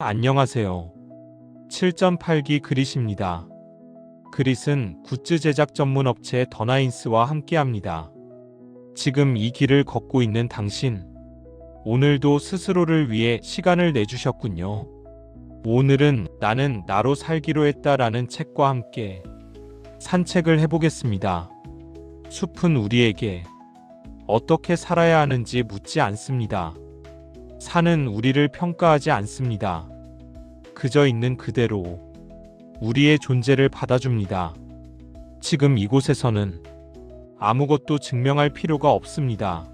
안녕하세요. 7.8기 그릿입니다. 그릿은 굿즈 제작 전문 업체 더나인스와 함께합니다. 지금 이 길을 걷고 있는 당신, 오늘도 스스로를 위해 시간을 내주셨군요. 오늘은 나는 나로 살기로 했다라는 책과 함께 산책을 해보겠습니다. 숲은 우리에게 어떻게 살아야 하는지 묻지 않습니다. 산은 우리를 평가하지 않습니다. 그저 있는 그대로 우리의 존재를 받아줍니다. 지금 이곳에서는 아무것도 증명할 필요가 없습니다.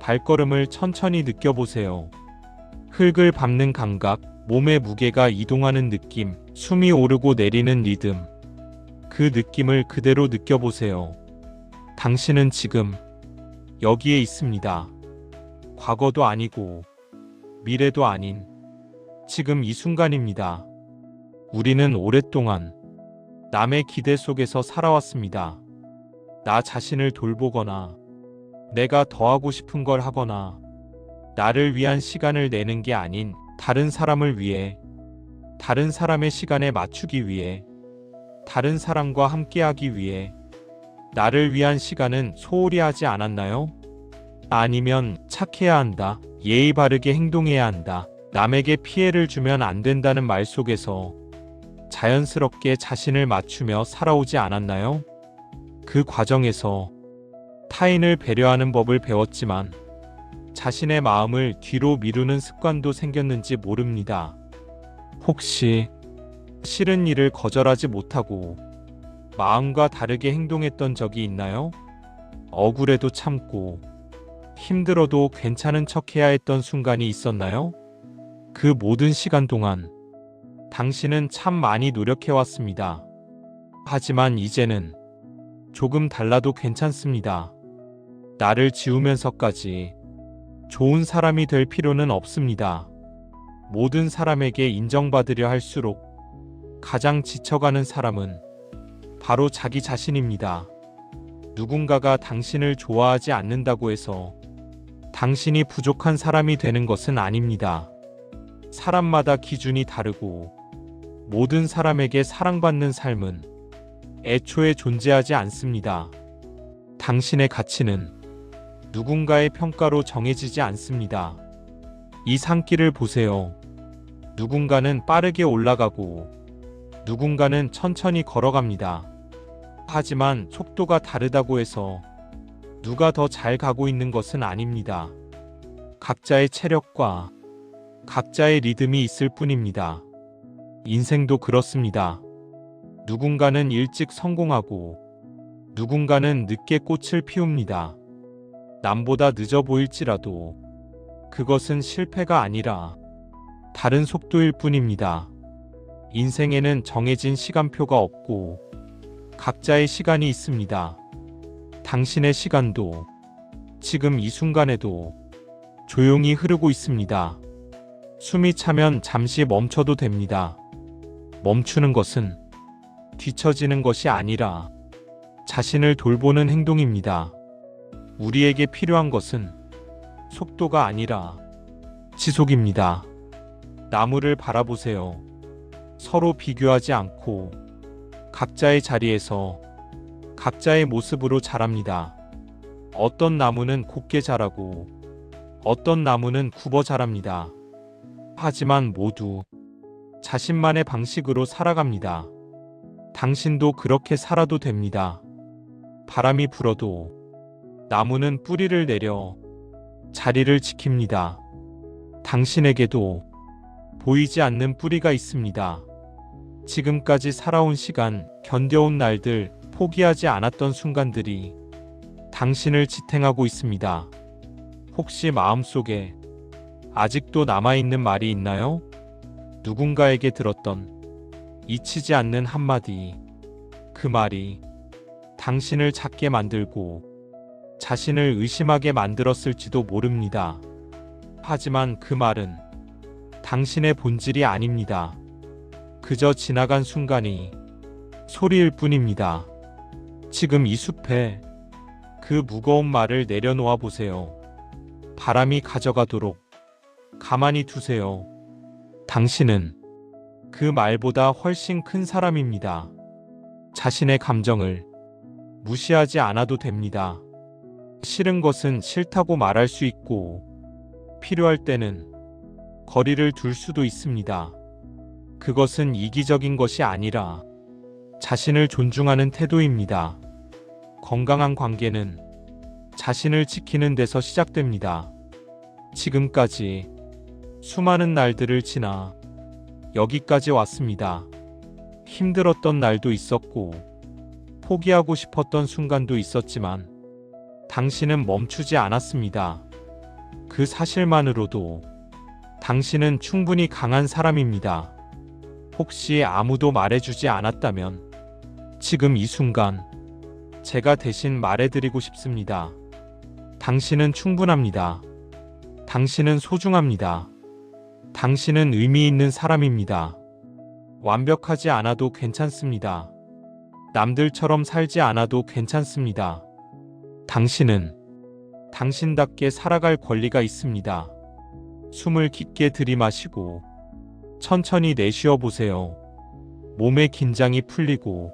발걸음을 천천히 느껴보세요. 흙을 밟는 감각, 몸의 무게가 이동하는 느낌, 숨이 오르고 내리는 리듬. 그 느낌을 그대로 느껴보세요. 당신은 지금 여기에 있습니다. 과거도 아니고 미래도 아닌 지금 이 순간입니다. 우리는 오랫동안 남의 기대 속에서 살아왔습니다. 나 자신을 돌보거나 내가 더 하고 싶은 걸 하거나 나를 위한 시간을 내는 게 아닌 다른 사람을 위해, 다른 사람의 시간에 맞추기 위해, 다른 사람과 함께하기 위해. 나를 위한 시간은 소홀히 하지 않았나요? 아니면 착해야 한다, 예의 바르게 행동해야 한다, 남에게 피해를 주면 안 된다는 말 속에서 자연스럽게 자신을 맞추며 살아오지 않았나요? 그 과정에서 타인을 배려하는 법을 배웠지만 자신의 마음을 뒤로 미루는 습관도 생겼는지 모릅니다. 혹시 싫은 일을 거절하지 못하고 마음과 다르게 행동했던 적이 있나요? 억울해도 참고 힘들어도 괜찮은 척해야 했던 순간이 있었나요? 그 모든 시간 동안 당신은 참 많이 노력해왔습니다. 하지만 이제는 조금 달라도 괜찮습니다. 나를 지우면서까지 좋은 사람이 될 필요는 없습니다. 모든 사람에게 인정받으려 할수록 가장 지쳐가는 사람은 바로 자기 자신입니다. 누군가가 당신을 좋아하지 않는다고 해서 당신이 부족한 사람이 되는 것은 아닙니다. 사람마다 기준이 다르고 모든 사람에게 사랑받는 삶은 애초에 존재하지 않습니다. 당신의 가치는 누군가의 평가로 정해지지 않습니다. 이 산길을 보세요. 누군가는 빠르게 올라가고 누군가는 천천히 걸어갑니다. 하지만 속도가 다르다고 해서 누가 더 잘 가고 있는 것은 아닙니다. 각자의 체력과 각자의 리듬이 있을 뿐입니다. 인생도 그렇습니다. 누군가는 일찍 성공하고 누군가는 늦게 꽃을 피웁니다. 남보다 늦어 보일지라도 그것은 실패가 아니라 다른 속도일 뿐입니다. 인생에는 정해진 시간표가 없고 각자의 시간이 있습니다. 당신의 시간도 지금 이 순간에도 조용히 흐르고 있습니다. 숨이 차면 잠시 멈춰도 됩니다. 멈추는 것은 뒤처지는 것이 아니라 자신을 돌보는 행동입니다. 우리에게 필요한 것은 속도가 아니라 지속입니다. 나무를 바라보세요. 서로 비교하지 않고 각자의 자리에서 각자의 모습으로 자랍니다. 어떤 나무는 곱게 자라고 어떤 나무는 굽어 자랍니다. 하지만 모두 자신만의 방식으로 살아갑니다. 당신도 그렇게 살아도 됩니다. 바람이 불어도 나무는 뿌리를 내려 자리를 지킵니다. 당신에게도 보이지 않는 뿌리가 있습니다. 지금까지 살아온 시간, 견뎌온 날들, 포기하지 않았던 순간들이 당신을 지탱하고 있습니다. 혹시 마음속에 아직도 남아있는 말이 있나요? 누군가에게 들었던 잊히지 않는 한마디. 그 말이 당신을 작게 만들고 자신을 의심하게 만들었을지도 모릅니다. 하지만 그 말은 당신의 본질이 아닙니다. 그저 지나간 순간이 소리일 뿐입니다. 지금 이 숲에 그 무거운 말을 내려놓아 보세요. 바람이 가져가도록 가만히 두세요. 당신은 그 말보다 훨씬 큰 사람입니다. 자신의 감정을 무시하지 않아도 됩니다. 싫은 것은 싫다고 말할 수 있고, 필요할 때는 거리를 둘 수도 있습니다. 그것은 이기적인 것이 아니라 자신을 존중하는 태도입니다. 건강한 관계는 자신을 지키는 데서 시작됩니다. 지금까지 수많은 날들을 지나 여기까지 왔습니다. 힘들었던 날도 있었고, 포기하고 싶었던 순간도 있었지만, 당신은 멈추지 않았습니다. 그 사실만으로도 당신은 충분히 강한 사람입니다. 혹시 아무도 말해주지 않았다면, 지금 이 순간, 제가 대신 말해드리고 싶습니다. 당신은 충분합니다. 당신은 소중합니다. 당신은 의미 있는 사람입니다. 완벽하지 않아도 괜찮습니다. 남들처럼 살지 않아도 괜찮습니다. 당신은 당신답게 살아갈 권리가 있습니다. 숨을 깊게 들이마시고 천천히 내쉬어 보세요. 몸의 긴장이 풀리고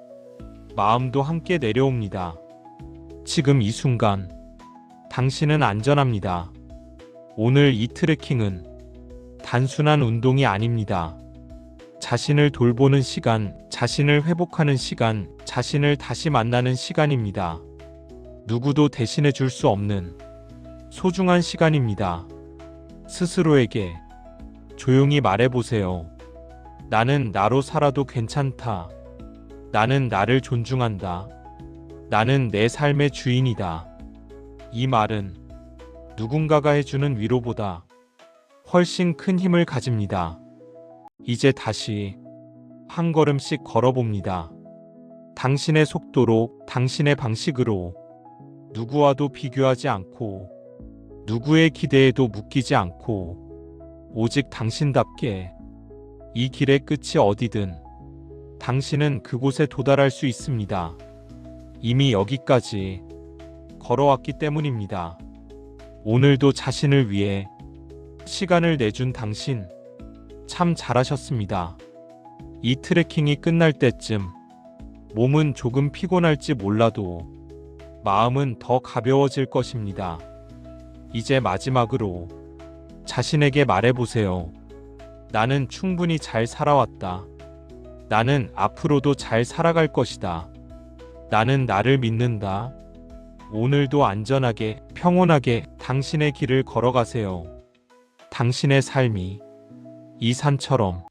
마음도 함께 내려옵니다. 지금 이 순간 당신은 안전합니다. 오늘 이 트레킹은 단순한 운동이 아닙니다. 자신을 돌보는 시간, 자신을 회복하는 시간, 자신을 다시 만나는 시간입니다. 누구도 대신해 줄 수 없는 소중한 시간입니다. 스스로에게 조용히 말해보세요. 나는 나로 살아도 괜찮다. 나는 나를 존중한다. 나는 내 삶의 주인이다. 이 말은 누군가가 해주는 위로보다 훨씬 큰 힘을 가집니다. 이제 다시 한 걸음씩 걸어봅니다. 당신의 속도로, 당신의 방식으로, 누구와도 비교하지 않고, 누구의 기대에도 묶이지 않고, 오직 당신답게. 이 길의 끝이 어디든 당신은 그곳에 도달할 수 있습니다. 이미 여기까지 걸어왔기 때문입니다. 오늘도 자신을 위해 시간을 내준 당신, 참 잘하셨습니다. 이 트레킹이 끝날 때쯤 몸은 조금 피곤할지 몰라도 마음은 더 가벼워질 것입니다. 이제 마지막으로 자신에게 말해보세요. 나는 충분히 잘 살아왔다. 나는 앞으로도 잘 살아갈 것이다. 나는 나를 믿는다. 오늘도 안전하게, 평온하게 당신의 길을 걸어가세요. 당신의 삶이 이 산처럼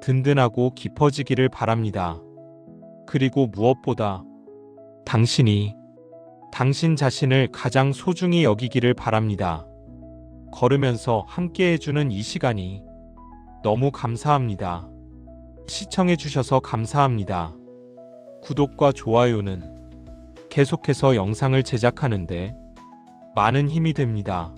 든든하고 깊어지기를 바랍니다. 그리고 무엇보다 당신이 당신 자신을 가장 소중히 여기기를 바랍니다. 걸으면서 함께 해주는 이 시간이 너무 감사합니다. 시청해주셔서 감사합니다. 구독과 좋아요는 계속해서 영상을 제작하는데 많은 힘이 됩니다.